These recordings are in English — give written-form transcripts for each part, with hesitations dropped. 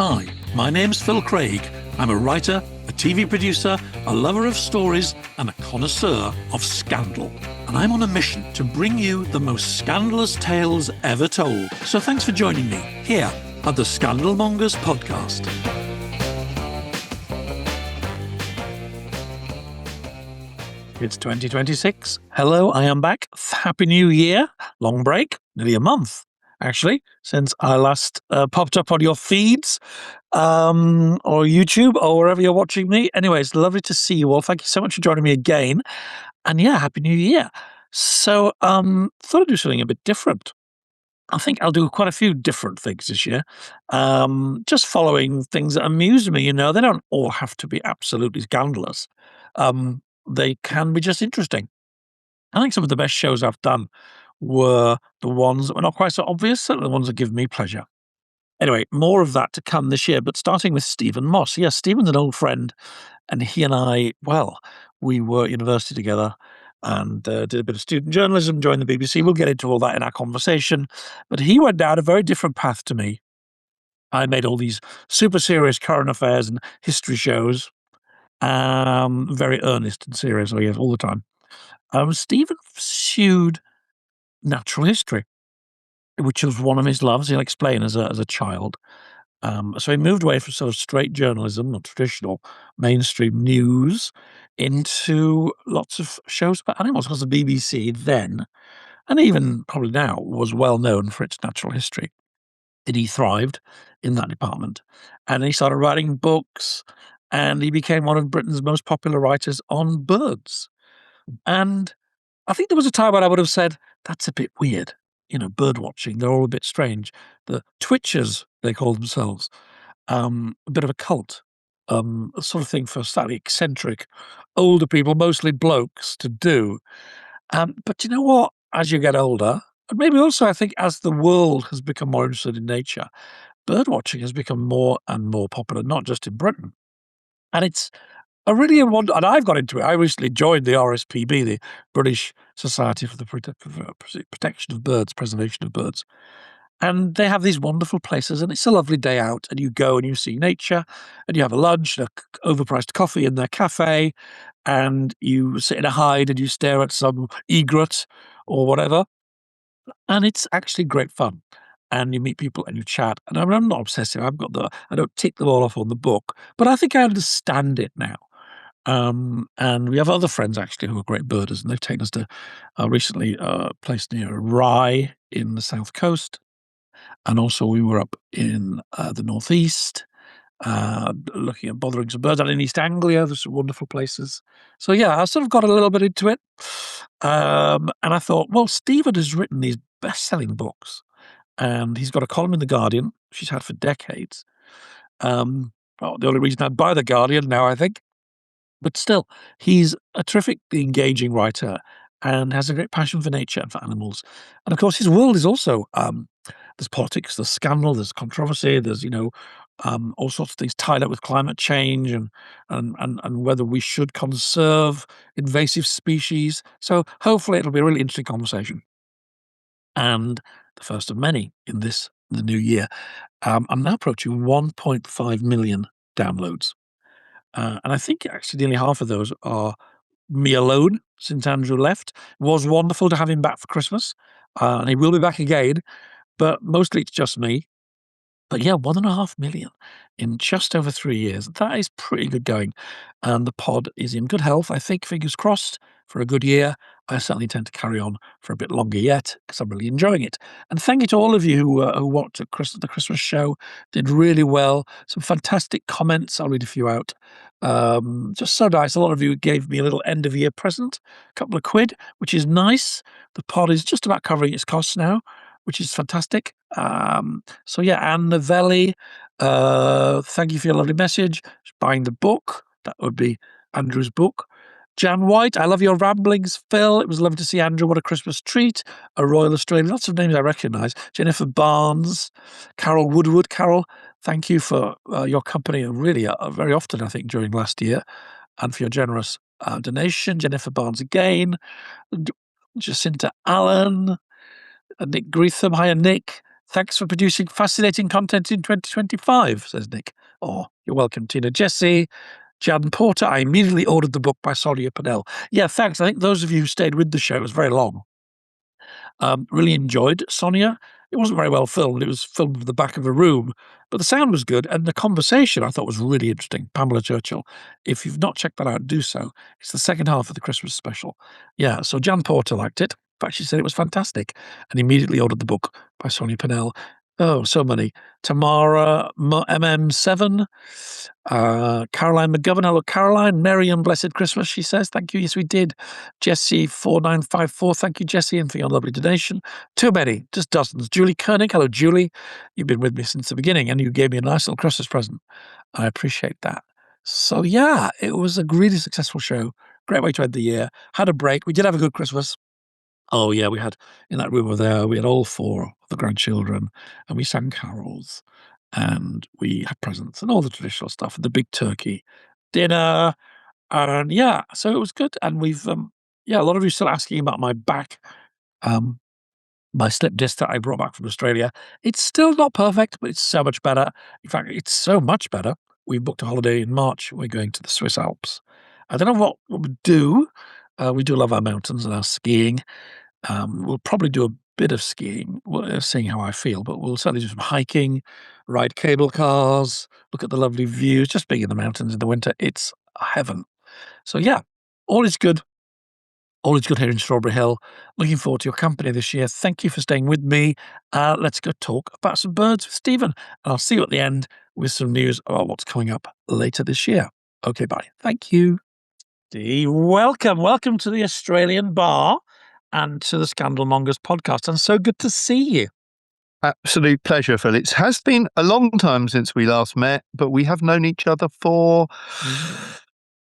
Hi, my name's Phil Craig. I'm a writer, a TV producer, a lover of stories, and a connoisseur of scandal. And I'm on a mission to bring you the most scandalous tales ever told. So thanks for joining me here at the Scandal Mongers Podcast. It's 2026. Hello, I am back. Happy New Year. Long break, nearly a month, actually, since I last popped up on your feeds or YouTube or wherever you're watching me. Anyways, lovely to see you all. Thank you so much for joining me again. And yeah, Happy New Year. So thought I'd do something a bit different. I think I'll do quite a few different things this year, just following things that amuse me. You know, they don't all have to be absolutely scandalous. They can be just interesting. I think some of the best shows I've done were the ones that were not quite so obvious, certainly the ones that give me pleasure. Anyway, more of that to come this year, but starting with Stephen Moss. Yes, Stephen's an old friend, and he and I, well, we were at university together and did a bit of student journalism, joined the BBC. We'll get into all that in our conversation. But he went down a very different path to me. I made all these super serious current affairs and history shows, very earnest and serious, I guess, all the time. Stephen pursued natural history, which was one of his loves. He'll explain as a child. So he moved away from sort of straight journalism or traditional mainstream news into lots of shows about animals, because the BBC then, and even probably now, was well known for its natural history. And he thrived in that department. And he started writing books, and he became one of Britain's most popular writers on birds. And I think there was a time when I would have said, that's a bit weird. You know, bird watching, they're all a bit strange. The Twitchers, they call themselves, a bit of a cult, a sort of thing for slightly eccentric, older people, mostly blokes, to do. But you know what? As you get older, and maybe also I think as the world has become more interested in nature, bird watching has become more and more popular, not just in Britain. And it's and I've got into it. I recently joined the RSPB, the British Society for the Protection of Birds, Preservation of Birds. And they have these wonderful places, and it's a lovely day out, and you go and you see nature, and you have a lunch, and an overpriced coffee in their cafe, and you sit in a hide and you stare at some egret or whatever. And it's actually great fun. And you meet people and you chat. And I'm not obsessive. I don't tick them all off on the book, but I think I understand it now. And we have other friends actually who are great birders, and they've taken us to recently a place near Rye in the south coast. And also we were up in the northeast, looking at bothering some birds, and in East Anglia. There's some wonderful places. So yeah, I sort of got a little bit into it. And I thought, well, Stephen has written these best-selling books, and he's got a column in The Guardian, which he's had for decades. Well, the only reason I'd buy The Guardian now, I think. But still, he's a terrifically engaging writer and has a great passion for nature and for animals. And of course, his world is also there's politics, there's scandal, there's controversy, there's all sorts of things tied up with climate change and whether we should conserve invasive species. So hopefully, it'll be a really interesting conversation, and the first of many in the new year. I'm now approaching 1.5 million downloads. And I think actually nearly half of those are me alone since Andrew left. It was wonderful to have him back for Christmas, and he will be back again, but mostly it's just me. But yeah, 1.5 million in just over 3 years. That is pretty good going. And the pod is in good health, I think, fingers crossed, for a good year. I certainly intend to carry on for a bit longer yet, because I'm really enjoying it. And thank you to all of you who watched the Christmas show. Did really well. Some fantastic comments. I'll read a few out. Just so nice. A lot of you gave me a little end of year present, a couple of quid, which is nice. The pod is just about covering its costs now, which is fantastic. So yeah, Anne Novelli, thank you for your lovely message. Buying the book, that would be Andrew's book. Jan White, I love your ramblings, Phil. It was lovely to see Andrew. What a Christmas treat. A Royal Australian, lots of names I recognise. Jennifer Barnes, Carol Woodward. Carol, thank you for your company, really very often, I think, during last year, and for your generous donation. Jennifer Barnes again. Jacinta Allen. Nick Greetham. Hiya, Nick. Thanks for producing fascinating content in 2025, says Nick. Oh, you're welcome, Tina. Jesse, Jan Porter, I immediately ordered the book by Sonia Pannell. Yeah, thanks. I think those of you who stayed with the show, it was very long. Really enjoyed Sonia. It wasn't very well filmed. It was filmed in the back of a room, but the sound was good. And the conversation I thought was really interesting. Pamela Churchill. If you've not checked that out, do so. It's the second half of the Christmas special. Yeah, so Jan Porter liked it. In fact, she said it was fantastic and immediately ordered the book by Sonia Pannell. Oh, so many. Tamara MM7, Caroline McGovern. Hello, Caroline. Merry and blessed Christmas, she says. Thank you. Yes, we did. Jesse4954. Thank you, Jesse, and for your lovely donation. Too many, just dozens. Julie Koenig. Hello, Julie. You've been with me since the beginning, and you gave me a nice little Christmas present. I appreciate that. So, yeah, it was a really successful show. Great way to end the year. Had a break. We did have a good Christmas. Oh, yeah, we had, in that room over there, we had all four of the grandchildren, and we sang carols, and we had presents and all the traditional stuff, and the big turkey dinner, and yeah, so it was good. And we've, yeah, a lot of you still asking about my back, my slip disc that I brought back from Australia. It's still not perfect, but it's so much better. In fact, it's so much better. We booked a holiday in March. We're going to the Swiss Alps. I don't know what we do. We do love our mountains and our skiing. We'll probably do a bit of skiing, seeing how I feel, but we'll certainly do some hiking, ride cable cars, look at the lovely views. Just being in the mountains in the winter, it's heaven. So yeah, all is good. All is good here in Strawberry Hill. Looking forward to your company this year. Thank you for staying with me. Let's go talk about some birds with Stephen. And I'll see you at the end with some news about what's coming up later this year. Okay, bye. Thank you. Welcome to the Australian Bar and to the Scandal Mongers podcast. And so good to see you. Absolute pleasure, Phil. It has been a long time since we last met, but we have known each other for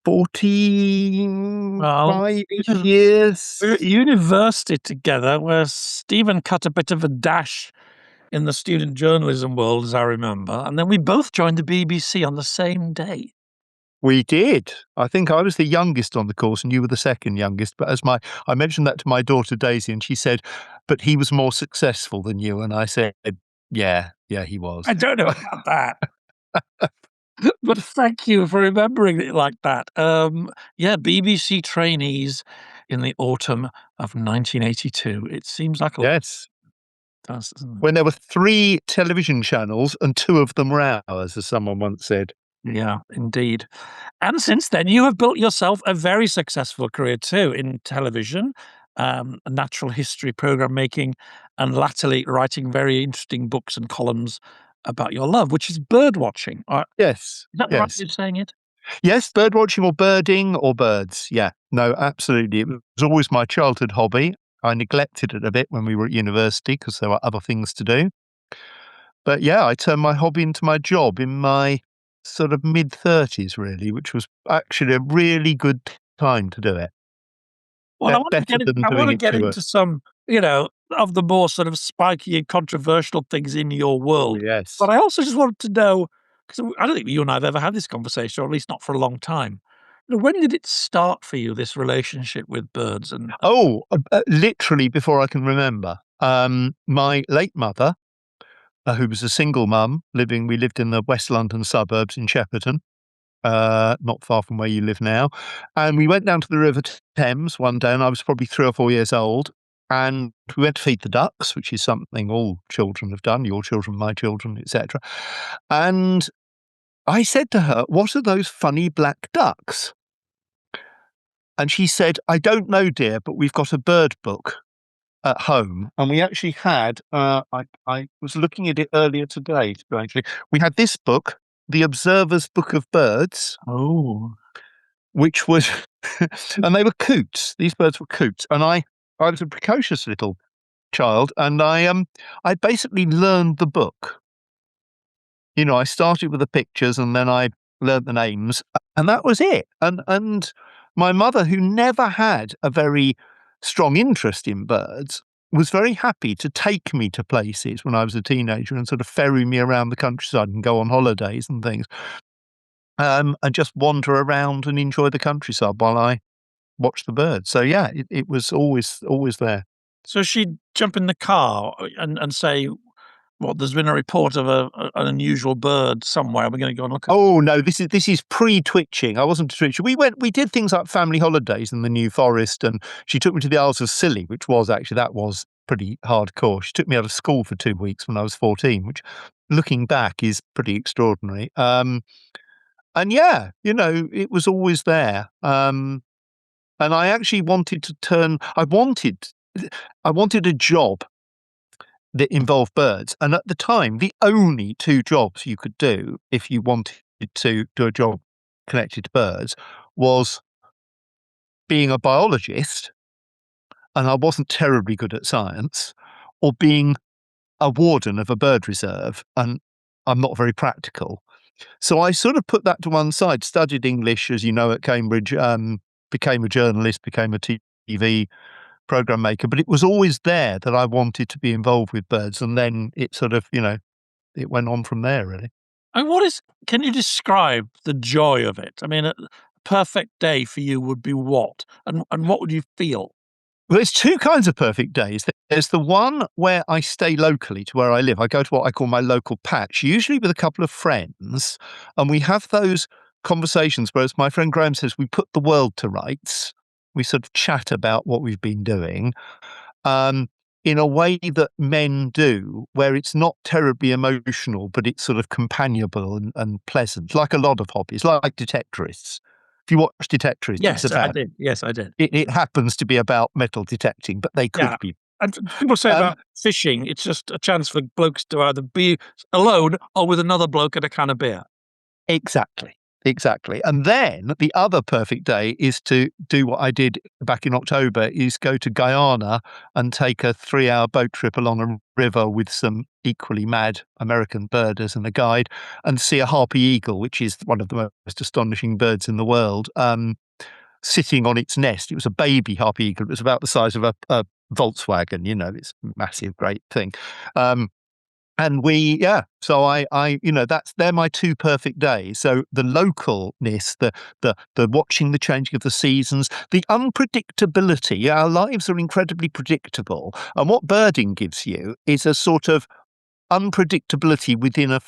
45 years. We were at university together, where Stephen cut a bit of a dash in the student journalism world, as I remember. And then we both joined the BBC on the same day. We did. I think I was the youngest on the course and you were the second youngest. But I mentioned that to my daughter Daisy, and she said, but he was more successful than you. And I said, yeah, he was. I don't know about that. But thank you for remembering it like that. Yeah, BBC trainees in the autumn of 1982. It seems like a yes. It does, doesn't it? When there were 3 television channels and 2 of them were ours, as someone once said. Yeah, indeed. And since then, you have built yourself a very successful career too in television, natural history program making, and latterly writing very interesting books and columns about your love, which is birdwatching. Yes. Is that the right way of saying it? Yes, birdwatching or birding or birds. Yeah, no, absolutely. It was always my childhood hobby. I neglected it a bit when we were at university because there were other things to do. But yeah, I turned my hobby into my job in my sort of mid-30s, really, which was actually a really good time to do it. Well, I want to get into some, of the more sort of spiky and controversial things in your world. Yes. But I also just wanted to know, because I don't think you and I have ever had this conversation, or at least not for a long time. When did it start for you, this relationship with birds? Literally before I can remember. My late mother, who was a single mum, we lived in the West London suburbs in Shepperton, not far from where you live now. And we went down to the River Thames one day, and I was probably 3 or 4 years old. And we went to feed the ducks, which is something all children have done, your children, my children, etc. And I said to her, "What are those funny black ducks?" And she said, "I don't know, dear, but we've got a bird book at home." And we actually had, I was looking at it earlier today, actually. We had this book, The Observer's Book of Birds. Oh. Which was, and they were coots. These birds were coots. And I was a precocious little child, and I basically learned the book. I started with the pictures, and then I learned the names, and that was it. And my mother, who never had a very strong interest in birds, was very happy to take me to places when I was a teenager and sort of ferry me around the countryside and go on holidays and things. And just wander around and enjoy the countryside while I watched the birds. So yeah, it was always there. So she'd jump in the car and say, What, there's been a report of an unusual bird somewhere. We're going to go and look at. Oh no, this is pre-twitching. I wasn't twitching. We did things like family holidays in the New Forest, and she took me to the Isles of Scilly, which was pretty hardcore. She took me out of school for 2 weeks when I was 14, which, looking back, is pretty extraordinary. And yeah, it was always there. And I actually wanted to I wanted a job that involved birds. And at the time, the only two jobs you could do if you wanted to do a job connected to birds was being a biologist, and I wasn't terribly good at science, or being a warden of a bird reserve, and I'm not very practical. So I sort of put that to one side, studied English, as you know, at Cambridge, became a journalist, became a TV program maker, but it was always there that I wanted to be involved with birds. And then it sort of, it went on from there, really. And can you describe the joy of it? I mean, a perfect day for you would be what? And what would you feel? Well, there's two kinds of perfect days. There's the one where I stay locally to where I live. I go to what I call my local patch, usually with a couple of friends, and we have those conversations where, as my friend Graham says, we put the world to rights. We sort of chat about what we've been doing in a way that men do, where it's not terribly emotional, but it's sort of companionable and pleasant, like a lot of hobbies, like detectorists. If you watch Detectorists, Yes, I did. Yes, I did. It happens to be about metal detecting, but they could be. And people say about fishing, it's just a chance for blokes to either be alone or with another bloke at a can of beer. Exactly. And then the other perfect day is to do what I did back in October, is go to Guyana and take a 3-hour boat trip along a river with some equally mad American birders and a guide, and see a harpy eagle, which is one of the most astonishing birds in the world, sitting on its nest. It was a baby harpy eagle. It was about the size of a Volkswagen, this massive, great thing. So they're my two perfect days. So the localness, the watching the changing of the seasons, the unpredictability. Our lives are incredibly predictable, and what birding gives you is a sort of unpredictability within a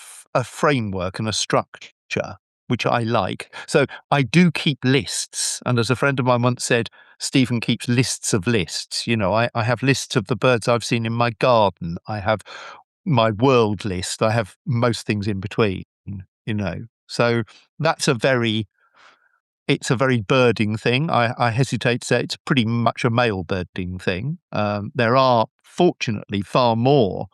framework and a structure, which I like. So I do keep lists, and as a friend of mine once said, Stephen keeps lists of lists. I have lists of the birds I've seen in my garden. I have my world list. I have most things in between, So it's a very birding thing. I hesitate to say it's pretty much a male birding thing. There are, fortunately, far more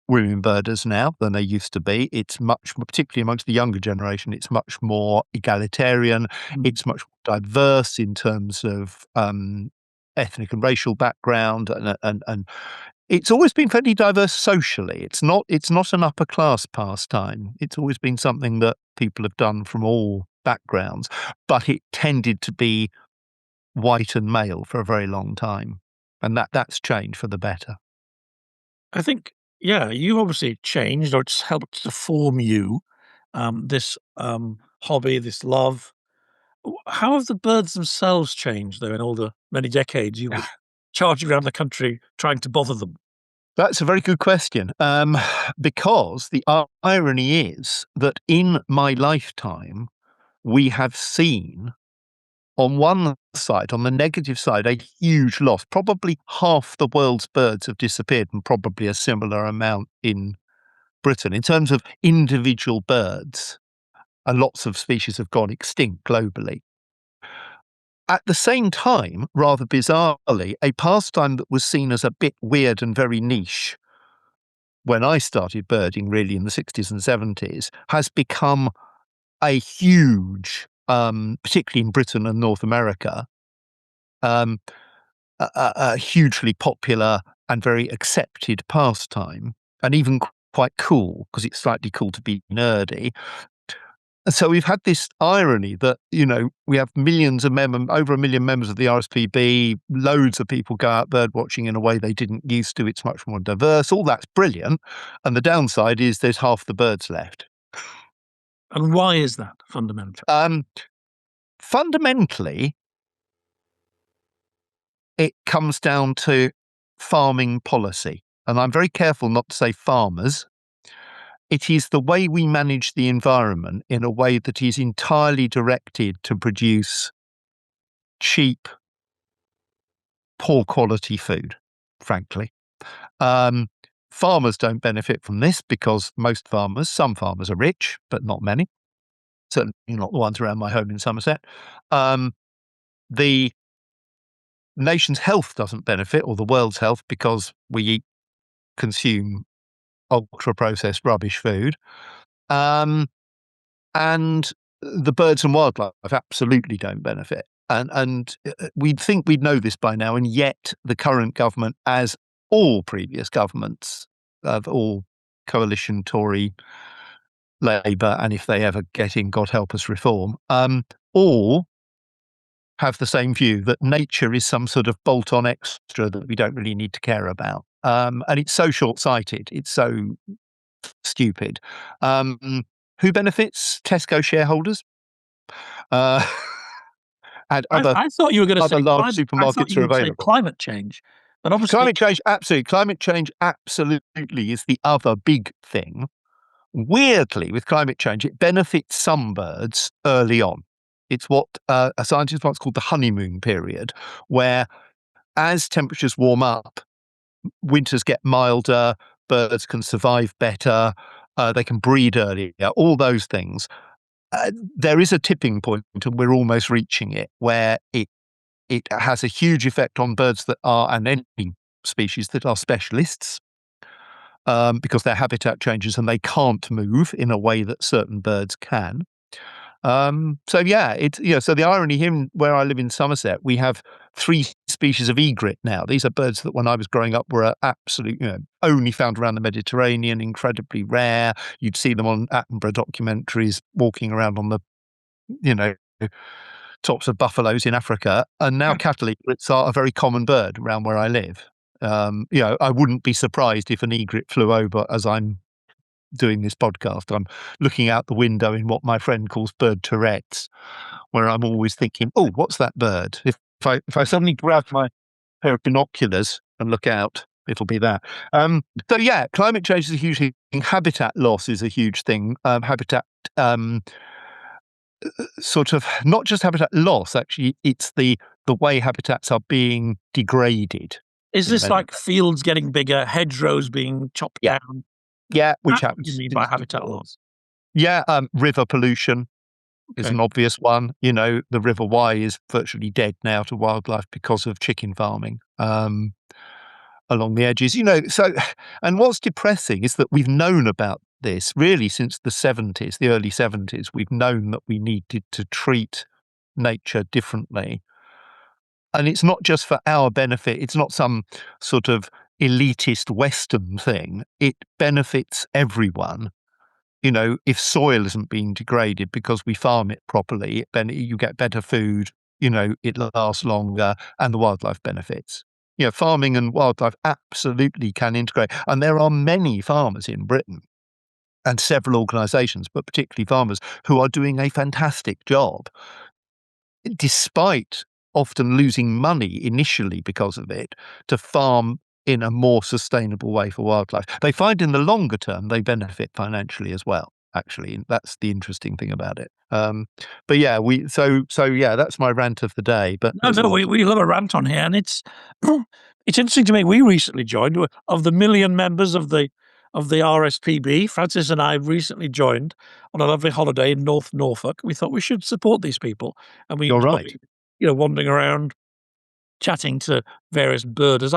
women birders now than there used to be. It's much, particularly amongst the younger generation, it's much more egalitarian. It's much more diverse in terms of ethnic and racial background, and it's always been fairly diverse socially. It's not an upper class pastime. It's always been something that people have done from all backgrounds, but it tended to be white and male for a very long time, and that's changed for the better. I think, you obviously changed, or it's helped to form you, this hobby, this love. How have the birds themselves changed, though, in all the many decades you were charging around the country trying to bother them? That's a very good question, because the irony is that in my lifetime, we have seen, on one side, on the negative side, a huge loss. Probably half the world's birds have disappeared, and probably a similar amount in Britain. In terms of individual birds, and lots of species have gone extinct globally. At the same time, rather bizarrely, a pastime that was seen as a bit weird and very niche when I started birding, really in the 60s and 70s, has become a huge, particularly in Britain and North America, a hugely popular and very accepted pastime, and even quite cool, because it's slightly cool to be nerdy. So we've had this irony that, we have millions of over 1 million members of the RSPB, loads of people go out bird watching in a way they didn't used to. It's much more diverse. All that's brilliant. And the downside is there's half the birds left. And why is that fundamentally? Fundamentally, it comes down to farming policy. and I'm very careful not to say farmers, it is the way we manage the environment in a way that is entirely directed to produce cheap, poor quality food, frankly. Farmers don't benefit from this because some farmers are rich, but not many. Certainly not the ones around my home in Somerset. The nation's health doesn't benefit, or the world's health, because we consume ultra-processed rubbish food. And the birds and wildlife absolutely don't benefit. And we'd think we'd know this by now, and yet the current government, as all previous governments of all coalition, Tory, Labour, and if they ever get in, God help us, Reform, all have the same view that nature is some sort of bolt-on extra that we don't really need to care about. And it's so short-sighted. It's so stupid. Who benefits? Tesco shareholders. And I thought you were going to say large I thought supermarkets you are would say available. climate change, but obviously Climate change, absolutely. Climate change absolutely is the other big thing. Weirdly, with climate change, it benefits some birds early on. It's what a scientist once called the honeymoon period, where as temperatures warm up, winters get milder, birds can survive better, they can breed earlier, all those things. There is a tipping point, and we're almost reaching it, where it has a huge effect on birds that are, and any species that are specialists, because their habitat changes and they can't move in a way that certain birds can. So the irony here, where I live in Somerset, we have 3 species of egret now. These are birds that when I was growing up were absolutely, only found around the Mediterranean, incredibly rare. You'd see them on Attenborough documentaries walking around on the, tops of buffaloes in Africa. And now cattle egrets are a very common bird around where I live. I wouldn't be surprised if an egret flew over as I'm doing this podcast. I'm looking out the window in what my friend calls bird Tourette's, where I'm always thinking, oh, what's that bird? If I suddenly grab my pair of binoculars and look out, it'll be that. Climate change is a huge thing. Habitat loss is a huge thing. Habitat, sort of, not just habitat loss, actually, it's the way habitats are being degraded. is this like fields getting bigger, hedgerows being chopped down? Yeah, which What happens. do you mean by habitat loss? Yeah, river pollution is an obvious one. The River Wye is virtually dead now to wildlife because of chicken farming along the edges. And what's depressing is that we've known about this really since the early 70s. We've known that we needed to treat nature differently. And it's not just for our benefit. It's not some sort of elitist Western thing. It benefits everyone. If soil isn't being degraded because we farm it properly, then you get better food, it lasts longer, and the wildlife benefits. Farming and wildlife absolutely can integrate. And there are many farmers in Britain and several organisations, but particularly farmers, who are doing a fantastic job, despite often losing money initially because of it, to farm in a more sustainable way for wildlife. They find in the longer term they benefit financially as well, actually. That's the interesting thing about it. That's my rant of the day. But we love a rant on here, and it's interesting to me. We recently joined, of the million members of the RSPB. Francis and I recently joined on a lovely holiday in North Norfolk. We thought we should support these people, and we You're right. wandering around, chatting to various birders.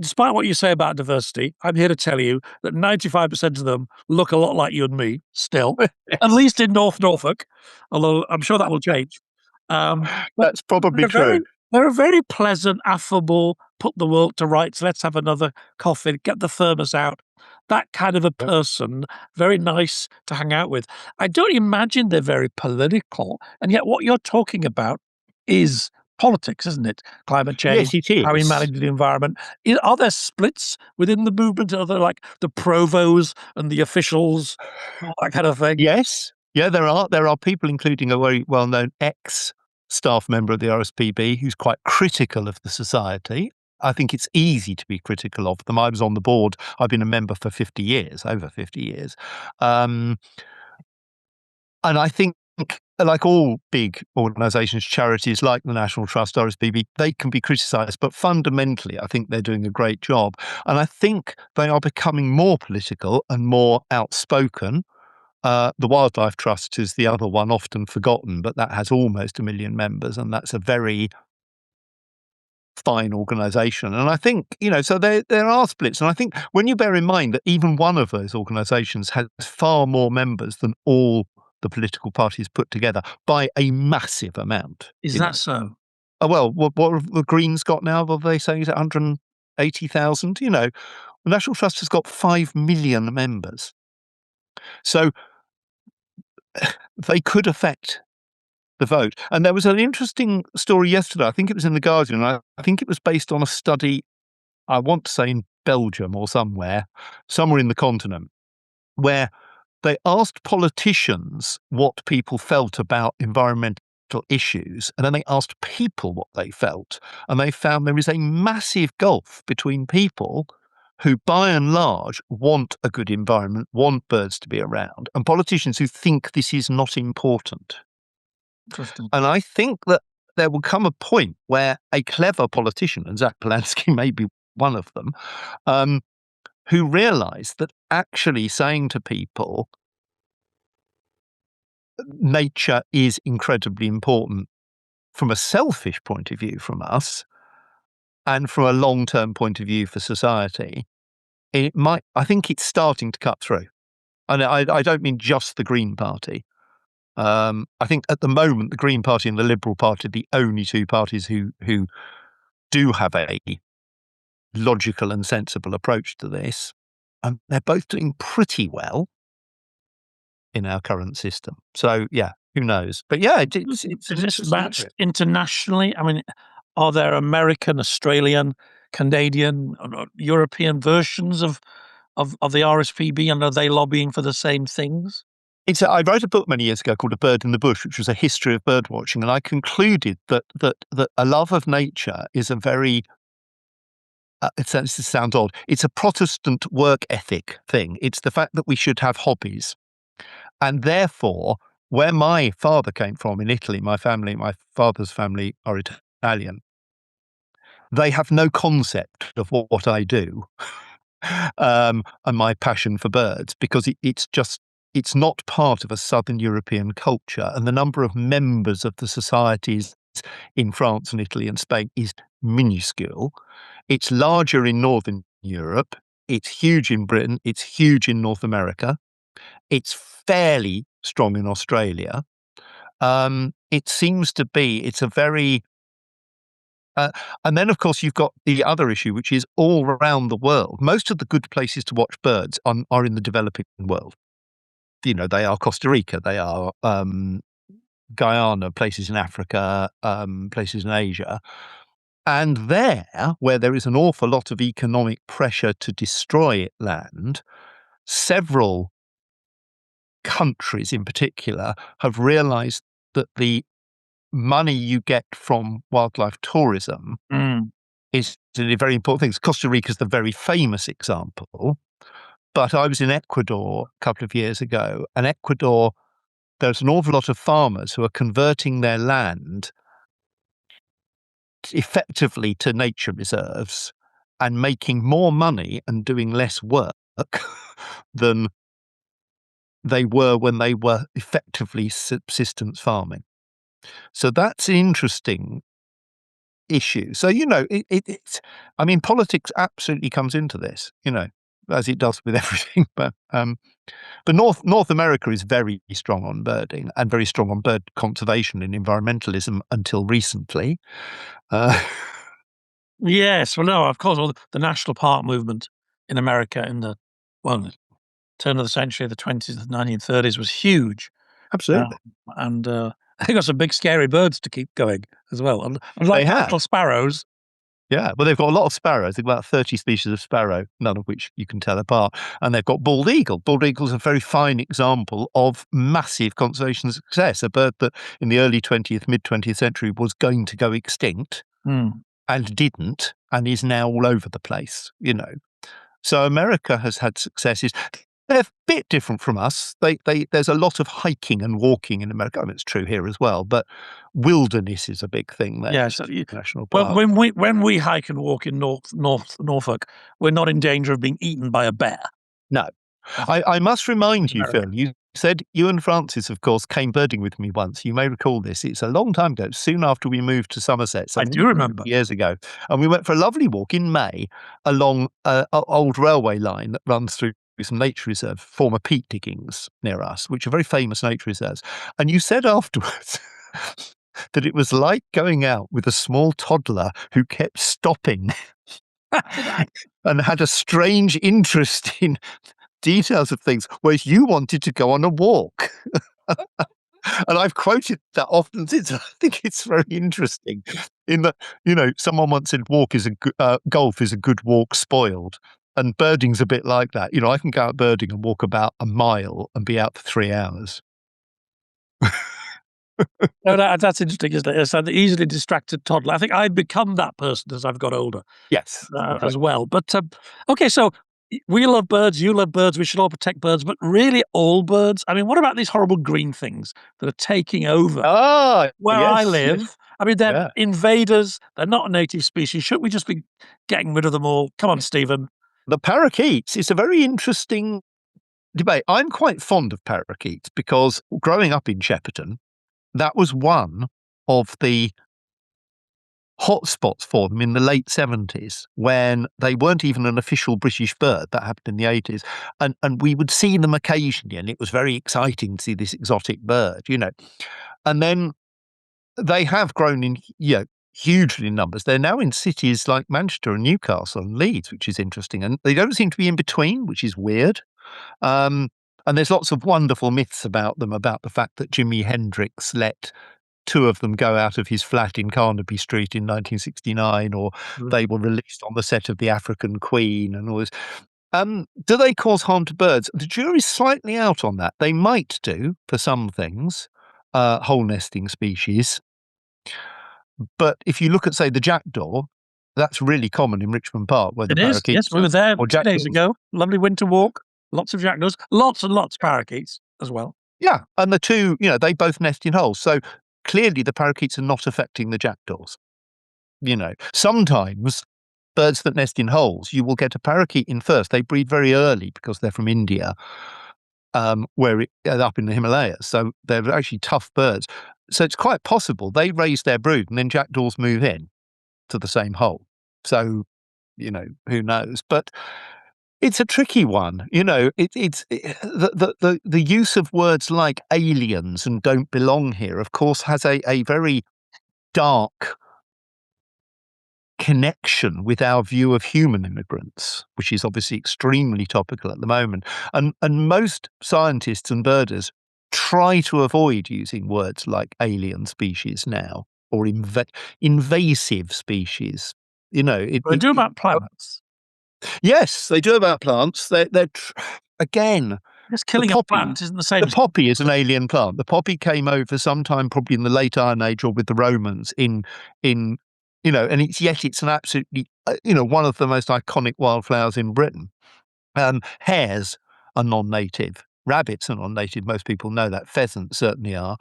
Despite what you say about diversity, I'm here to tell you that 95% of them look a lot like you and me still, at least in North Norfolk, although I'm sure that will change. That's probably true. They're a very pleasant, affable, put the world to rights, let's have another coffee, get the thermos out. That kind of a person, very nice to hang out with. I don't imagine they're very political, and yet what you're talking about is politics, isn't it? Climate change, Yes, it is. how we manage the environment. Are there splits within the movement? Are there like the provos and the officials, all that kind of thing? Yes. Yeah, there are. There are people, including a very well-known ex-staff member of the RSPB, who's quite critical of the society. I think it's easy to be critical of them. I was on the board. I've been a member for 50 years, over 50 years. And I think, like all big organisations, charities like the National Trust, RSPB, they can be criticised. But fundamentally, I think they're doing a great job. And I think they are becoming more political and more outspoken. The Wildlife Trust is the other one, often forgotten, but that has almost 1 million members, and that's a very fine organisation. And I think, so there are splits. And I think when you bear in mind that even one of those organisations has far more members than all the political parties put together by a massive amount. Is that so? Oh, well, what have the Greens got now? What are they saying? Is it 180,000? The National Trust has got 5 million members. So they could affect the vote. And there was an interesting story yesterday. I think it was in The Guardian. I think it was based on a study, I want to say in Belgium or somewhere in the continent, where they asked politicians what people felt about environmental issues, and then they asked people what they felt. And they found there is a massive gulf between people who, by and large, want a good environment, want birds to be around, and politicians who think this is not important. Interesting. And I think that there will come a point where a clever politician, and Zach Polanski may be one of them, who realise that actually saying to people, nature is incredibly important from a selfish point of view from us, and from a long-term point of view for society, I think it's starting to cut through. And I don't mean just the Green Party. I think at the moment, the Green Party and the Liberal Party are the only two parties who do have a logical and sensible approach to this. And they're both doing pretty well in our current system. So, yeah, who knows? But yeah, it's Is this matched internationally? I mean, are there American, Australian, Canadian, European versions of the RSPB, and are they lobbying for the same things? I wrote a book many years ago called A Bird in the Bush, which was a history of bird watching, and I concluded that a love of nature is a very it sounds odd. It's a Protestant work ethic thing. It's the fact that we should have hobbies, and therefore, where my father came from in Italy, my father's family are Italian. They have no concept of what I do, and my passion for birds, because it's not part of a Southern European culture, and the number of members of the societies in France and Italy and Spain is minuscule. It's larger in Northern Europe. It's huge in Britain. It's huge in North America. It's fairly strong in Australia. It seems to be, it's a very... and then, of course, you've got the other issue, which is all around the world. Most of the good places to watch birds are in the developing world. They are Costa Rica, they are Guyana, places in Africa, places in Asia. And where there is an awful lot of economic pressure to destroy land, several countries in particular have realised that the money you get from wildlife tourism is a very important thing. Costa Rica is the very famous example. But I was in Ecuador a couple of years ago, and Ecuador, there's an awful lot of farmers who are converting their land effectively to nature reserves and making more money and doing less work than they were when they were effectively subsistence farming. So that's an interesting issue. So, it's, I mean, politics absolutely comes into this, as it does with everything. But North America is very strong on birding and very strong on bird conservation and environmentalism until recently. Yes, well, no, of course, the national park movement in America in the turn of the century, the 20s, the 1930s, was huge. Absolutely. And they got some big scary birds to keep going as well. And like little sparrows. Yeah, well, they've got a lot of sparrows. They've got about 30 species of sparrow, none of which you can tell apart. And they've got bald eagle. Bald eagle is a very fine example of massive conservation success, a bird that in the early 20th, mid-20th century was going to go extinct. and didn't, and is now all over the place, So America has had successes. They're a bit different from us. There's a lot of hiking and walking in America. I mean, it's true here as well, but wilderness is a big thing there. Yes. National Well, park. when we hike and walk in Norfolk, we're not in danger of being eaten by a bear. No. I must remind you, America. Phil, you said you and Francis, of course, came birding with me once. You may recall this. It's a long time ago, soon after we moved to Somerset. I do remember. Years ago. And we went for a lovely walk in May along an old railway line that runs through some nature reserve, former peat diggings near us, which are very famous nature reserves. And you said afterwards that it was like going out with a small toddler who kept stopping and had a strange interest in details of things, whereas you wanted to go on a walk. And I've quoted that often since. I think it's very interesting in that, someone once said golf is a good walk spoiled. And birding's a bit like that. I can go out birding and walk about a mile and be out for 3 hours. No, that's interesting, isn't it? It's an easily distracted toddler. I think I've become that person as I've got older. Yes. As well. But okay, so we love birds, you love birds, we should all protect birds, but really all birds? I mean, what about these horrible green things that are taking over where I live? Yes. I mean, they're invaders, they're not a native species. Shouldn't we just be getting rid of them all? Come on, Stephen. The parakeets is a very interesting debate. I'm quite fond of parakeets because growing up in Shepperton, that was one of the hotspots for them in the late 70s when they weren't even an official British bird. That happened in the 80s. And we would see them occasionally, and it was very exciting to see this exotic bird, And then they have grown in, hugely in numbers. They're now in cities like Manchester and Newcastle and Leeds, which is interesting. And they don't seem to be in between, which is weird. And there's lots of wonderful myths about them, about the fact that Jimi Hendrix let 2 of them go out of his flat in Carnaby Street in 1969, or they were released on the set of The African Queen and all this. Do they cause harm to birds? The jury's slightly out on that. They might do for some things, hole nesting species. But if you look at, say, the jackdaw, that's really common in Richmond Park, where the parakeets. Yes, we were there 2 days ago. Lovely winter walk. Lots of jackdaws. Lots and lots of parakeets as well. Yeah, and the two, they both nest in holes. So clearly the parakeets are not affecting the jackdaws. Sometimes birds that nest in holes, you will get a parakeet in first. They breed very early because they're from India, where up in the Himalayas. So they're actually tough birds. So it's quite possible they raise their brood and then jackdaws move in to the same hole. So, who knows? But it's a tricky one. It's the use of words like aliens and don't belong here, of course, has a very dark connection with our view of human immigrants, which is obviously extremely topical at the moment. And most scientists and birders try to avoid using words like alien species now, or invasive species. They do about plants. Yes, they do about plants. They're again. Just killing a plant isn't the same. The poppy is an alien plant. The poppy came over sometime probably in the late Iron Age or with the Romans and it's an absolutely, one of the most iconic wildflowers in Britain. Hares are non-native. Rabbits are non-native. Most people know that. Pheasants certainly are.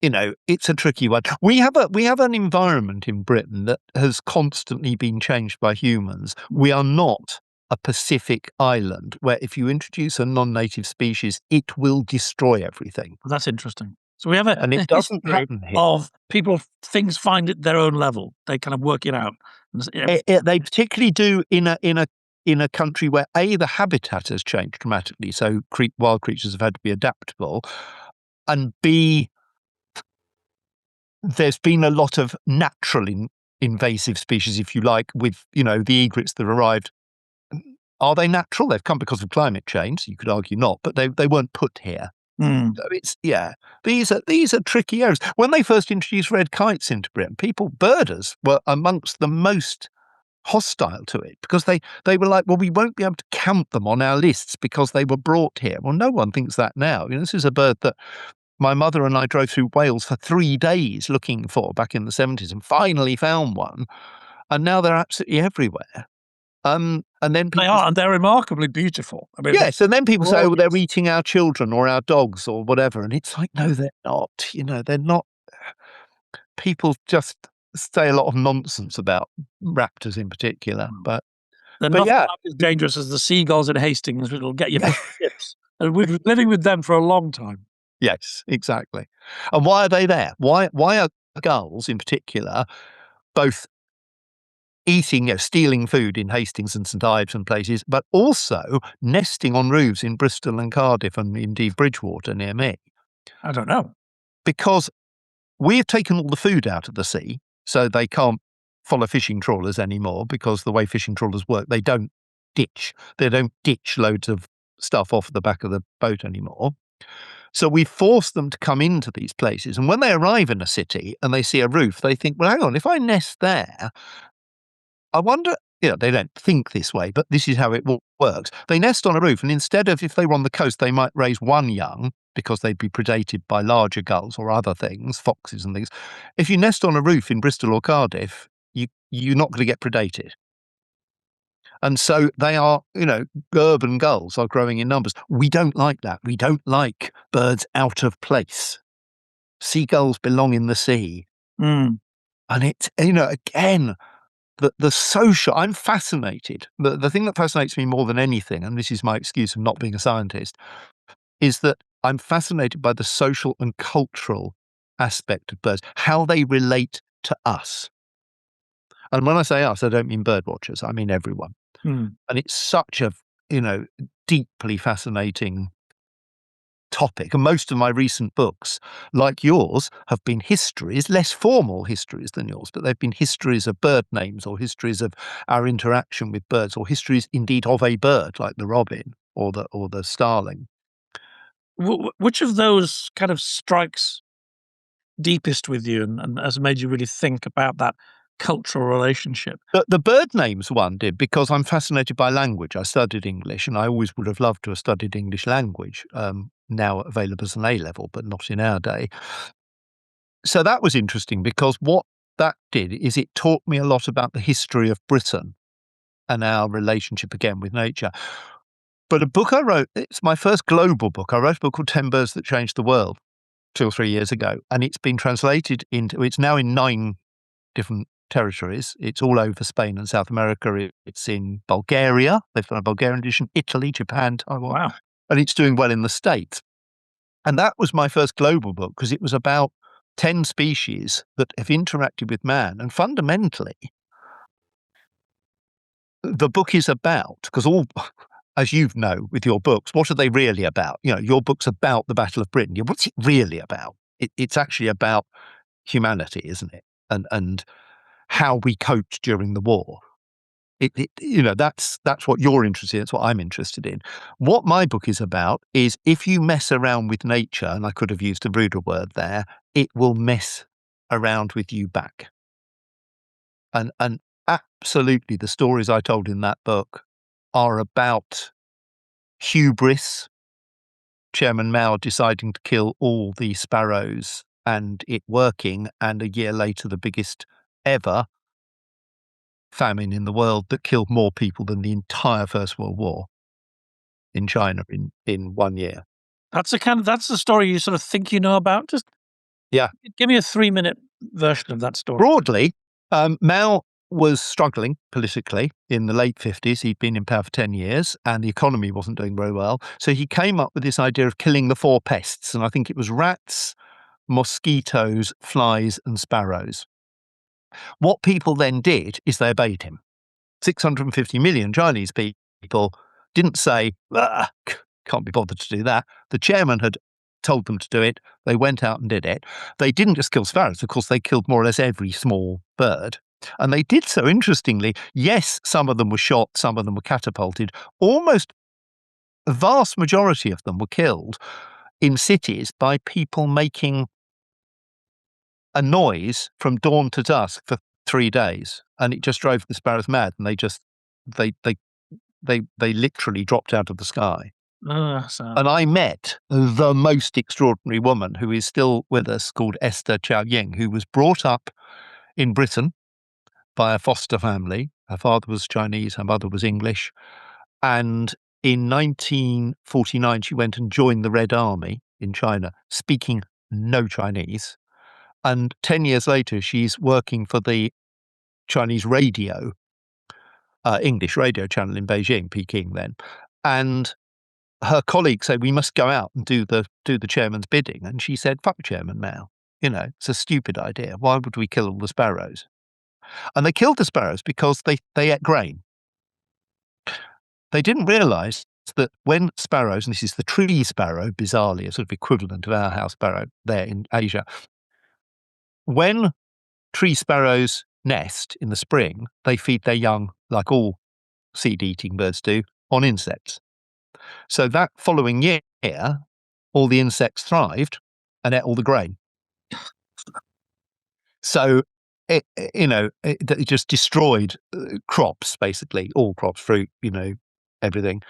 It's a tricky one. We have an environment in Britain that has constantly been changed by humans. We are not a Pacific island where if you introduce a non-native species, it will destroy everything. Well, that's interesting. So we have and it doesn't happen here. Of people, things find it their own level. They kind of work it out. They particularly do in a country where the habitat has changed dramatically. So wild creatures have had to be adaptable, and B, there's been a lot of natural invasive species, if you like, with the egrets that arrived. Are they natural? They've come because of climate change. So you could argue not, but they weren't put here. So these are tricky areas. When they first introduced red kites into Britain, birders were amongst the most hostile to it because they were like, well, we won't be able to count them on our lists because they were brought here. Well, no one thinks that now. This is a bird that my mother and I drove through Wales for 3 days looking for back in the 70s and finally found one. and now they're absolutely everywhere. And then people, They are, and they're remarkably beautiful. I mean, yes, and then people say, "Oh, they're gorgeous. eating our children or our dogs or whatever," and it's like, no, they're not. They're not. People just say a lot of nonsense about raptors in particular, but They're nothing yeah, like as dangerous as the seagulls at Hastings, which will get you put on ships. And we've been living with them for a long time. yes, exactly. And why are they there? Why are gulls in particular both eating, stealing food in Hastings and St Ives and places, but also nesting on roofs in Bristol and Cardiff and indeed Bridgewater near me? I don't know. Because we have taken all the food out of the sea, so they can't follow fishing trawlers anymore, because the way fishing trawlers work, they don't ditch. They don't ditch loads of stuff off the back of the boat anymore. So we force them to come into these places. And when they arrive in a city and they see a roof, they think, well, hang on, if I nest there, I wonder, they don't think this way, but this is how it works. They nest on a roof, and instead of, if they were on the coast, they might raise one young because they'd be predated by larger gulls or other things, foxes and things. If you nest on a roof in Bristol or Cardiff, you're not going to get predated. And so they are, urban gulls are growing in numbers. We don't like that. We don't like birds out of place. Seagulls belong in the sea. Mm. And it's, again, the social, I'm fascinated. The thing that fascinates me more than anything, and this is my excuse of not being a scientist, is that I'm fascinated by the social and cultural aspect of birds, how they relate to us. And when I say us, I don't mean bird watchers, I mean everyone. Mm. And it's such a, deeply fascinating topic. And most of my recent books, like yours, have been histories, less formal histories than yours, but they've been histories of bird names or histories of our interaction with birds or histories indeed of a bird, like the robin or the starling. Which of those kind of strikes deepest with you and has made you really think about that cultural relationship? The bird names one did, because I'm fascinated by language. I studied English, and I always would have loved to have studied English language, now available as an A-level, but not in our day. So that was interesting, because what that did is it taught me a lot about the history of Britain and our relationship again with nature. But a book I wrote, it's my first global book. I wrote a book called 10 Birds That Changed the World 2 or 3 years ago, and it's been translated it's now in 9 different territories. It's all over Spain and South America. It's in Bulgaria. They've done a Bulgarian edition, Italy, Japan, Taiwan. Wow. And it's doing well in the States. And that was my first global book, because it was about 10 species that have interacted with man. And fundamentally, the book is about, because as you know with your books, what are they really about? Your book's about the Battle of Britain. What's it really about? It's actually about humanity, isn't it? And how we coped during the war. That's what you're interested in. That's what I'm interested in. What my book is about is, if you mess around with nature, and I could have used a ruder word there, it will mess around with you back. And absolutely, the stories I told in that book are about hubris, Chairman Mao deciding to kill all the sparrows and it working, and a year later the biggest ever famine in the world that killed more people than the entire First World War in China in 1 year. That's the story you sort of think you know about. Just give me a 3-minute version of that story. Broadly, Mao was struggling politically in the late 50s. He'd been in power for 10 years and the economy wasn't doing very well. So he came up with this idea of killing the 4 pests. And I think it was rats, mosquitoes, flies, and sparrows. What people then did is they obeyed him. 650 million Chinese people didn't say, can't be bothered to do that. The chairman had told them to do it. They went out and did it. They didn't just kill sparrows. Of course, they killed more or less every small bird. And they did so interestingly. Yes, some of them were shot, some of them were catapulted. Almost a vast majority of them were killed in cities by people making a noise from dawn to dusk for 3 days, and it just drove the sparrows mad, and they literally dropped out of the sky. And I met the most extraordinary woman who is still with us, called Esther Chow Ying, who was brought up in Britain by a foster family. Her father was Chinese, her mother was English. And in 1949, she went and joined the Red Army in China, speaking no Chinese. And 10 years later, she's working for the Chinese radio, English radio channel in Beijing, Peking then. And her colleagues say, we must go out and do the chairman's bidding. And she said, fuck Chairman Mao. It's a stupid idea. Why would we kill all the sparrows? And they killed the sparrows because they ate grain. They didn't realise that when sparrows, and this is the tree sparrow, bizarrely, a sort of equivalent of our house sparrow there in Asia, when tree sparrows nest in the spring, they feed their young, like all seed-eating birds do, on insects. So that following year, all the insects thrived and ate all the grain. So it just destroyed crops, basically, all crops, fruit, everything.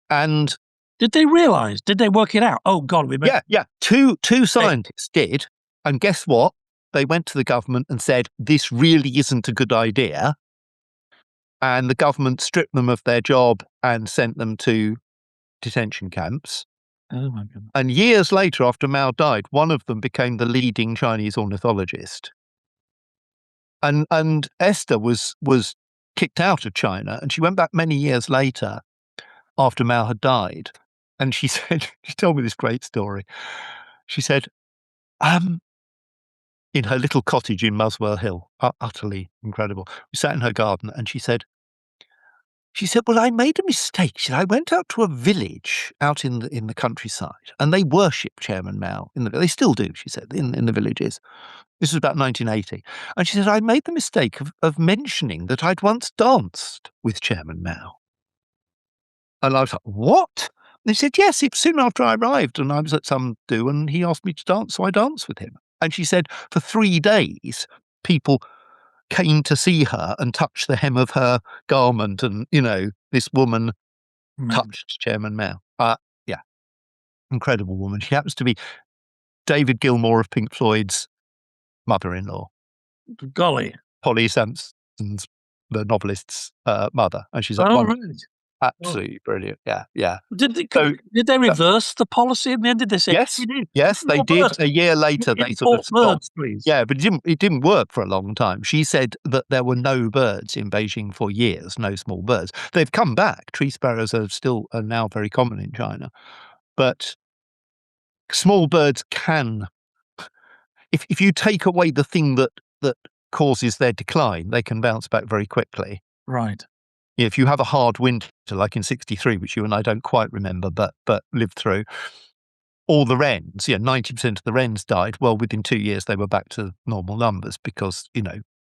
And did they realise? Did they work it out? Oh God, we yeah. Two scientists did, and guess what? They went to the government and said, this really isn't a good idea. And the government stripped them of their job and sent them to detention camps. Oh my goodness. And years later, after Mao died, one of them became the leading Chinese ornithologist. And Esther was kicked out of China, and she went back many years later after Mao had died. And she said, she told me this great story. She said, in her little cottage in Muswell Hill, utterly incredible. We sat in her garden, and she said, well, I made a mistake. She said, I went out to a village out in the countryside, and they worship Chairman Mao. They still do, she said, in the villages. This was about 1980. And she said, I made the mistake of mentioning that I'd once danced with Chairman Mao. And I was like, what? And they said, yes, it was soon after I arrived, and I was at some do, and he asked me to dance, so I danced with him. And she said, for 3 days, people came to see her and touch the hem of her garment, and this woman touched Chairman Mao. Yeah, incredible woman. She happens to be David Gilmour of Pink Floyd's mother-in-law. Golly, Polly Sampson's, the novelist's mother, and she's absolutely brilliant. Yeah. Did they reverse the policy in the end? Did they say yes, they did. Birds. A year later, they sort of birds, stopped. please. Yeah, but it didn't work for a long time. She said that there were no birds in Beijing for years, no small birds. They've come back. Tree sparrows are now very common in China, but small birds can, if you take away the thing that causes their decline, they can bounce back very quickly. Right. If you have a hard winter, like in '63, which you and I don't quite remember, but lived through, all the wrens, 90% of the wrens died. Well, within 2 years, they were back to normal numbers because,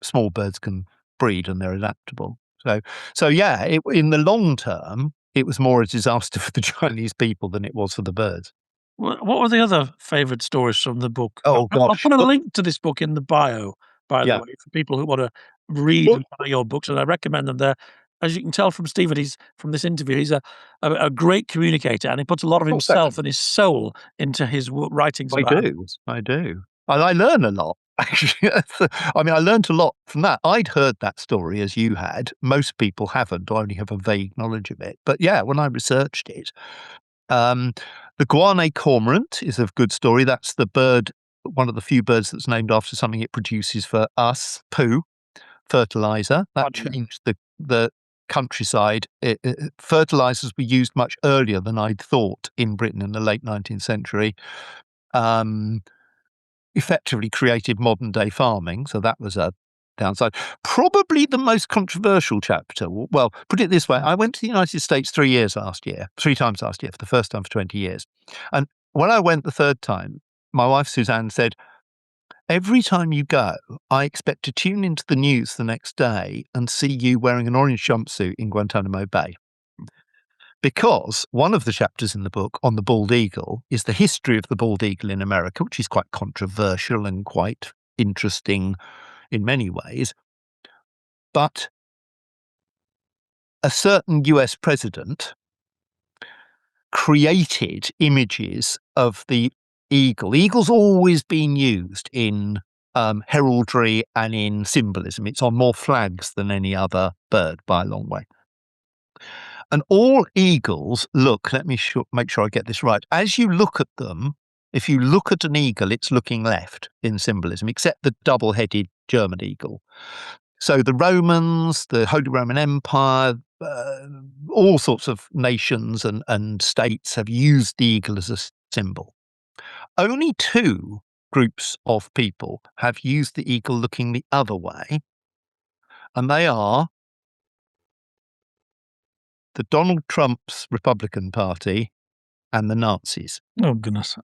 small birds can breed and they're adaptable. So in the long term, it was more a disaster for the Chinese people than it was for the birds. What were the other favourite stories from the book? Oh, gosh. I'll put a link to this book in the bio, by the way, for people who want to read and buy your books, and I recommend them there. As you can tell from Stephen, from this interview, he's a great communicator, and he puts a lot of himself and his soul into his writings. I do. And I learn a lot, actually. I mean, I learned a lot from that. I'd heard that story as you had. Most people haven't, or only have a vague knowledge of it. But yeah, when I researched it, the guanay cormorant is a good story. That's the bird, one of the few birds that's named after something it produces for us, poo, fertilizer. That changed the countryside. Fertilizers were used much earlier than I'd thought in Britain in the late 19th century. Effectively created modern day farming. So that was a downside. Probably the most controversial chapter. Well, put it this way. I went to the United States 3 times last year, for the first time for 20 years. And when I went the third time, my wife, Suzanne, said, every time you go, I expect to tune into the news the next day and see you wearing an orange jumpsuit in Guantanamo Bay. Because one of the chapters in the book on the bald eagle is the history of the bald eagle in America, which is quite controversial and quite interesting in many ways. But a certain US president created images of the eagle. Eagle's always been used in heraldry and in symbolism. It's on more flags than any other bird by a long way. And all eagles look, let me make sure I get this right. As you look at them, if you look at an eagle, it's looking left in symbolism, except the double-headed German eagle. So the Romans, the Holy Roman Empire, all sorts of nations and states have used the eagle as a symbol. Only two groups of people have used the eagle looking the other way, and they are the Donald Trump's Republican Party and the Nazis. Oh, goodness.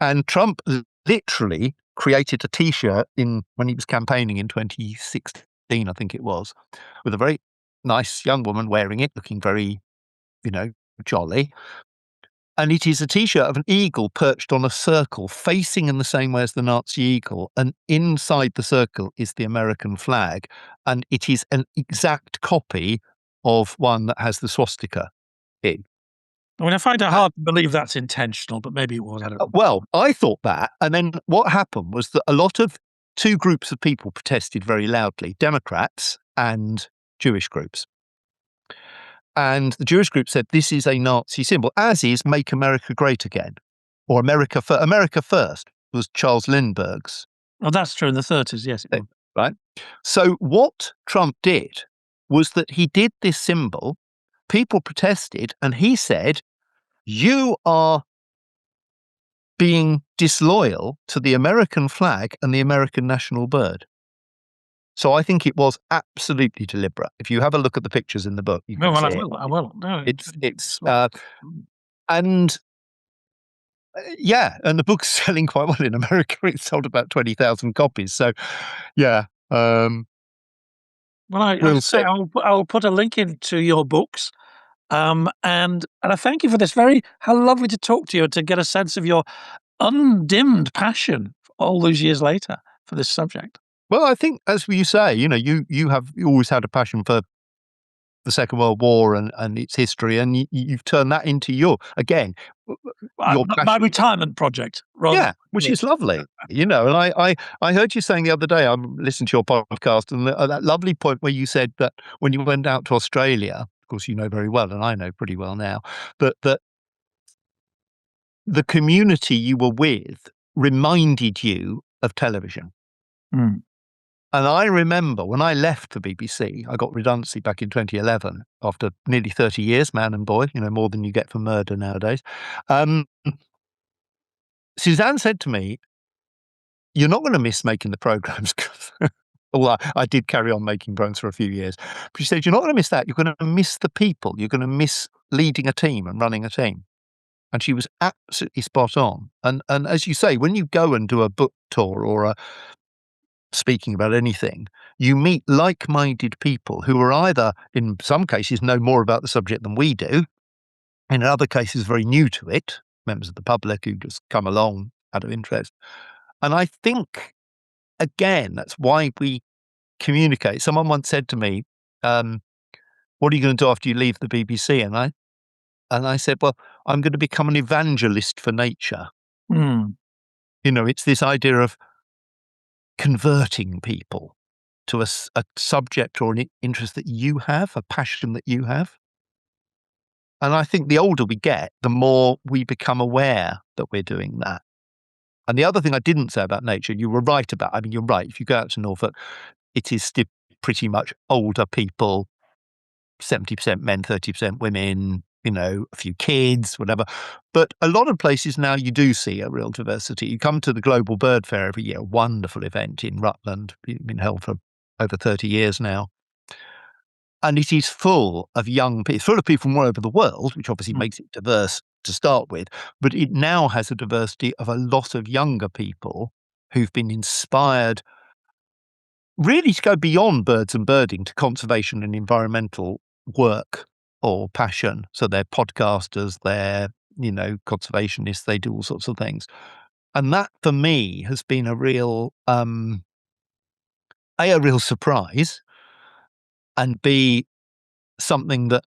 And Trump literally created a T-shirt when he was campaigning in 2016, I think it was, with a very nice young woman wearing it, looking very, jolly. And it is a T-shirt of an eagle perched on a circle, facing in the same way as the Nazi eagle. And inside the circle is the American flag. And it is an exact copy of one that has the swastika in. I mean, I find it hard to believe that's intentional, but maybe it was. I don't know. Well, I thought that. And then what happened was that a lot of two groups of people protested very loudly, Democrats and Jewish groups. And the Jewish group said this is a Nazi symbol, as is Make America Great Again, or America First was Charles Lindbergh's. Oh, that's true in the 30s, yes. Right? So what Trump did was that he did this symbol, people protested, and he said, you are being disloyal to the American flag and the American national bird. So I think it was absolutely deliberate. If you have a look at the pictures in the book, you can see it. I will. No, and the book's selling quite well in America. It's sold about 20,000 copies. So, yeah. Well, I'll put a link into your books. And I thank you for this. How lovely to talk to you and to get a sense of your undimmed passion all those years later for this subject. Well, I think, as you say, you always had a passion for the Second World War and its history, and you've turned that into my retirement project. Which is lovely, And I heard you saying the other day, I listened to your podcast, and that lovely point where you said that when you went out to Australia, of course, you know very well, and I know pretty well now, that the community you were with reminded you of television. Mm. And I remember when I left the BBC, I got redundancy back in 2011 after nearly 30 years, man and boy, more than you get for murder nowadays. Suzanne said to me, you're not going to miss making the programmes. Well, I did carry on making programmes for a few years. But she said, you're not going to miss that. You're going to miss the people. You're going to miss leading a team and running a team. And she was absolutely spot on. And as you say, when you go and do a book tour or speaking about anything, you meet like-minded people who are either, in some cases, know more about the subject than we do, and in other cases, very new to it, members of the public who just come along out of interest. And I think, again, that's why we communicate. Someone once said to me, what are you going to do after you leave the BBC? And I said, well, I'm going to become an evangelist for nature. Mm. It's this idea of converting people to a subject or an interest that you have, a passion that you have. And I think the older we get, the more we become aware that we're doing that. And the other thing I didn't say about nature, you were right about, you're right, if you go out to Norfolk, it is still pretty much older people, 70% men, 30% women, a few kids, whatever. But a lot of places now you do see a real diversity. You come to the Global Bird Fair every year, a wonderful event in Rutland, been held for over 30 years now. And it is full of young people, full of people from all over the world, which obviously makes it diverse to start with. But it now has a diversity of a lot of younger people who've been inspired really to go beyond birds and birding to conservation and environmental work or passion. So they're podcasters, they're, conservationists, they do all sorts of things. And that for me has been a real surprise, and B, something that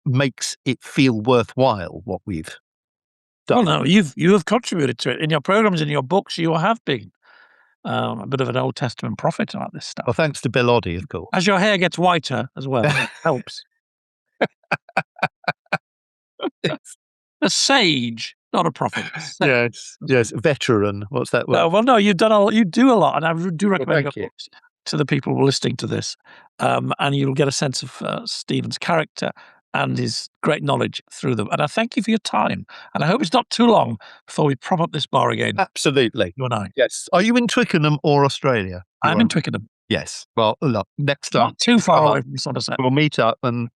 makes it feel worthwhile what we've done. Well, no, you have contributed to it in your programs, in your books. You have been. a bit of an Old Testament prophet about this stuff. Well, thanks to Bill Oddie, of course. As your hair gets whiter as well, it helps. A sage, not a prophet. Yes, veteran. What's that word? No, well, no, you do a lot, and I do recommend thank your you. books to the people listening to this, and you'll get a sense of Stephen's character and his great knowledge through them. And I thank you for your time, and I hope it's not too long before we prop up this bar again, Absolutely. you and I. Yes. Are you in Twickenham or Australia? I'm in Twickenham, Yes. Well, look, next time not too far away from Somerset. we'll meet up and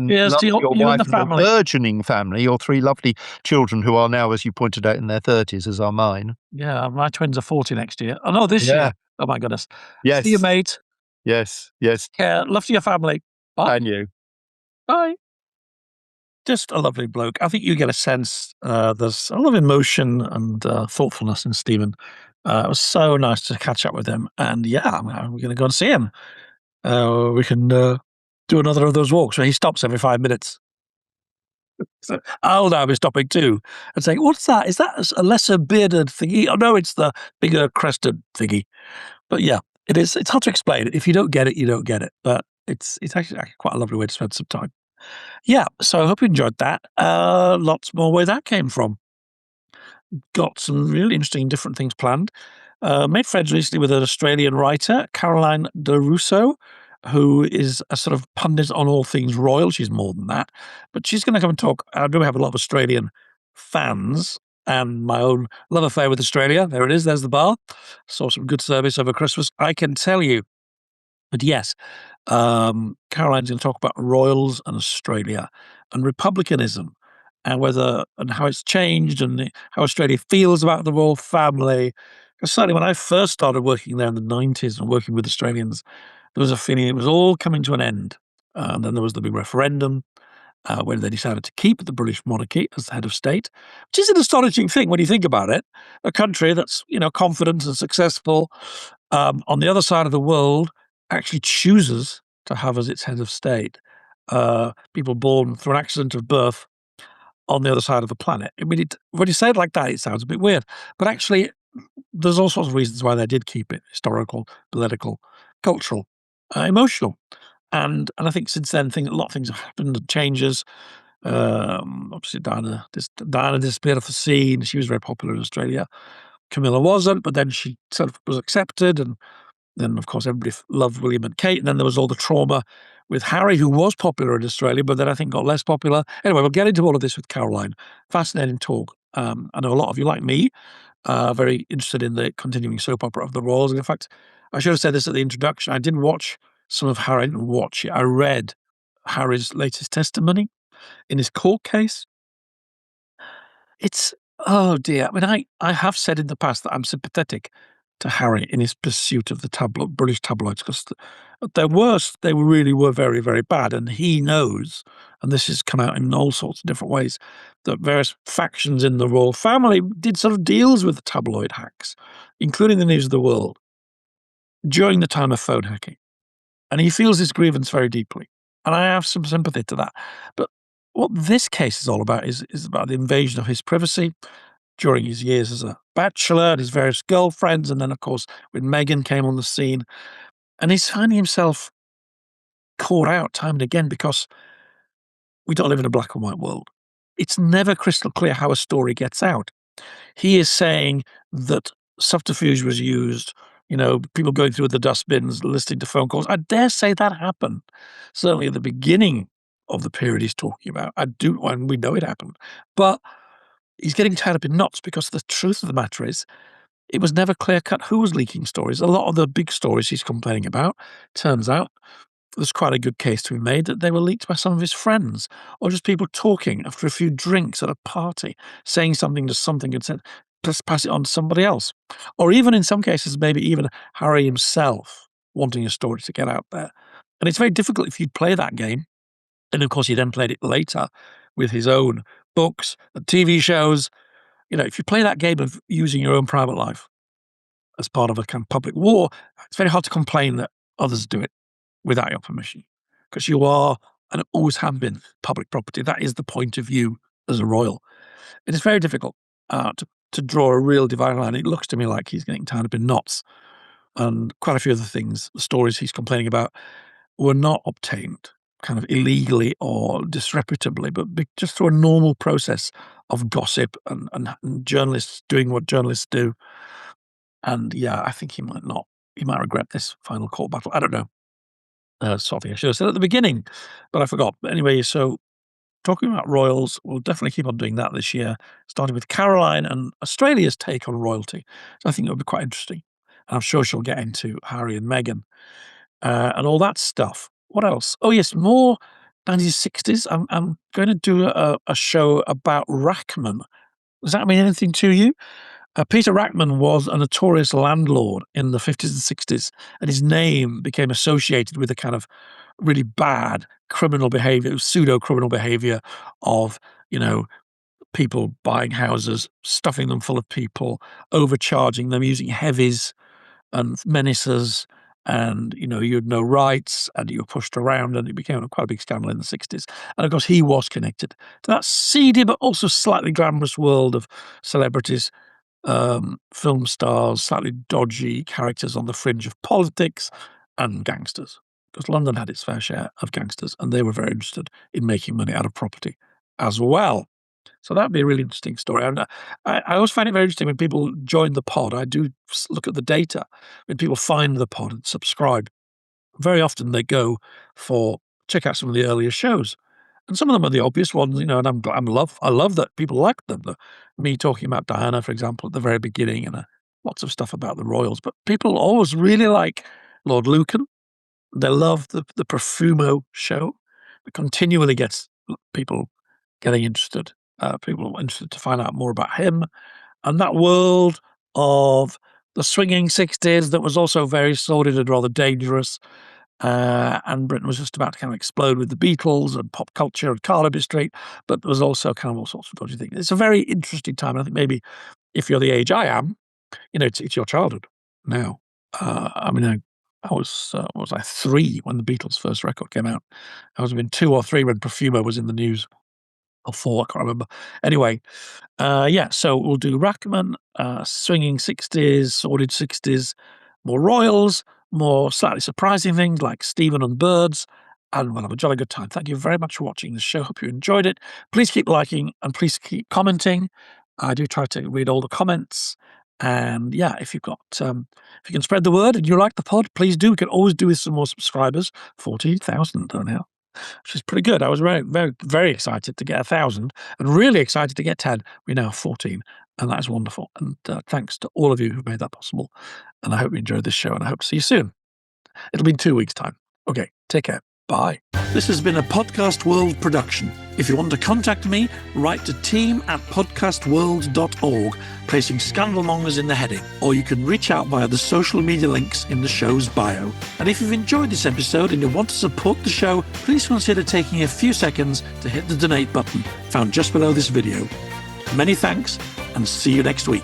Yes, love to your you and wife the and your family. burgeoning family, your 3 lovely children who are now, as you pointed out, in their 30s, as are mine. Yeah, my twins are 40 next year. Oh, no, this year. Oh, my goodness. Yes. See you, mate. Yes. Care. Love to your family. Bye. And you. Bye. Just a lovely bloke. I think you get a sense there's a lot of emotion and thoughtfulness in Stephen. It was so nice to catch up with him. And yeah, we're going to go and see him. We can do another of those walks where he stops every 5 minutes. So I'll now be stopping too and saying, what's that? Is that a lesser bearded thingy? Oh, no, it's the bigger crested thingy. But yeah, it is. It's hard to explain. If you don't get it, you don't get it. But it's actually quite a lovely way to spend some time. Yeah, so I hope you enjoyed that. Lots more where that came from. Got some really interesting different things planned. Made friends recently with an Australian writer, Caroline de Russo, who is a sort of pundit on all things royal. She's more than that. But she's going to come and talk. I do have a lot of Australian fans and my own love affair with Australia. There it is. There's the bar. Saw some good service over Christmas. I can tell you. But yes, Caroline's going to talk about royals and Australia and republicanism and how it's changed and how Australia feels about the royal family. Because certainly when I first started working there in the 90s and working with Australians, there was a feeling it was all coming to an end. And then there was the big referendum when they decided to keep the British monarchy as the head of state, which is an astonishing thing when you think about it. A country that's confident and successful on the other side of the world actually chooses to have as its head of state people born through an accident of birth on the other side of the planet. I mean, when you say it like that, it sounds a bit weird, but actually, there's all sorts of reasons why they did keep it: historical, political, cultural, emotional. And I think since then, a lot of things have happened and changes. Obviously, Diana disappeared off the scene. She was very popular in Australia. Camilla wasn't, but then she sort of was accepted, and then, of course, everybody loved William and Kate. And then there was all the trauma with Harry, who was popular in Australia, but then I think got less popular. Anyway, we'll get into all of this with Caroline. Fascinating talk. I know a lot of you, like me, are very interested in the continuing soap opera of the Royals. And in fact, I should have said this at the introduction. I did watch some of Harry. I didn't watch it. I read Harry's latest testimony in his court case. It's, oh dear. I mean, I have said in the past that I'm sympathetic to Harry in his pursuit of the British tabloids, because at their worst, they really were very, very bad. And he knows, and this has come out in all sorts of different ways, that various factions in the royal family did sort of deals with the tabloid hacks, including the News of the World, during the time of phone hacking. And he feels his grievance very deeply. And I have some sympathy to that. But what this case is all about is about the invasion of his privacy during his years as a bachelor and his various girlfriends. And then, of course, when Meghan came on the scene. And he's finding himself caught out time and again because we don't live in a black and white world. It's never crystal clear how a story gets out. He is saying that subterfuge was used, people going through the dustbins, listening to phone calls. I dare say that happened. Certainly at the beginning of the period he's talking about. And we know it happened. But he's getting tied up in knots because the truth of the matter is it was never clear-cut who was leaking stories. A lot of the big stories he's complaining about, turns out, there's quite a good case to be made that they were leaked by some of his friends or just people talking after a few drinks at a party, saying something to something and said, let's pass it on to somebody else. Or even in some cases, maybe even Harry himself wanting a story to get out there. And it's very difficult if you play that game. And of course, he then played it later with his own books and TV shows. If you play that game of using your own private life as part of a kind of public war, it's very hard to complain that others do it without your permission, because you are and always have been public property. That is the point of view as a royal. It is very difficult to draw a real dividing line. It looks to me like he's getting tied up in knots and quite a few other things, the stories he's complaining about, were not obtained kind of illegally or disreputably, but just through a normal process of gossip and journalists doing what journalists do. And yeah, I think he might regret this final court battle. I don't know. Something I should have said at the beginning, but I forgot. But anyway, so talking about royals, we'll definitely keep on doing that this year, starting with Caroline and Australia's take on royalty. So I think it'll be quite interesting. And I'm sure she'll get into Harry and Meghan and all that stuff. What else? Oh, yes, more 1960s. I'm going to do a show about Rackman. Does that mean anything to you? Peter Rackman was a notorious landlord in the 50s and 60s, and his name became associated with a kind of really bad criminal behavior, pseudo-criminal behavior of, people buying houses, stuffing them full of people, overcharging them, using heavies and menaces, and, you had no rights, and you were pushed around, and it became quite a big scandal in the 60s. And, of course, he was connected to that seedy but also slightly glamorous world of celebrities, film stars, slightly dodgy characters on the fringe of politics, and gangsters. Because London had its fair share of gangsters, and they were very interested in making money out of property as well. So that'd be a really interesting story. And I always find it very interesting when people join the pod. I do look at the data. When people find the pod and subscribe, very often they go check out some of the earlier shows. And some of them are the obvious ones, and I love that people like them. Me talking about Diana, for example, at the very beginning, and lots of stuff about the royals. But people always really like Lord Lucan. They love the Profumo show. It continually gets people getting interested. People are interested to find out more about him and that world of the swinging 60s that was also very sordid and rather dangerous. And Britain was just about to kind of explode with the Beatles and pop culture and Carnaby Street, but there was also kind of all sorts of dodgy things. It's a very interesting time. And I think maybe if you're the age I am, it's your childhood now. I was 3 when the Beatles' first record came out. I was in 2 or 3 when Profumo was in the news, or 4, I can't remember. Anyway, so we'll do Rackman, swinging 60s, sordid 60s, more royals, more slightly surprising things like Stephen and Birds, and we'll have a jolly good time. Thank you very much for watching the show. Hope you enjoyed it. Please keep liking and please keep commenting. I do try to read all the comments. And if you've got, if you can spread the word and you like the pod, please do. We can always do with some more subscribers. 14,000 now, which is pretty good. I was very, very, very excited to get 1,000 and really excited to get 10. We're now 14, and that is wonderful. And thanks to all of you who made that possible. And I hope you enjoyed this show, and I hope to see you soon. It'll be in 2 weeks' time. Okay, take care. Bye. This has been a Podcast World production. If you want to contact me, write to team@podcastworld.org, placing Scandal Mongers in the heading, or you can reach out via the social media links in the show's bio. And if you've enjoyed this episode and you want to support the show, please consider taking a few seconds to hit the donate button found just below this video. Many thanks, and see you next week.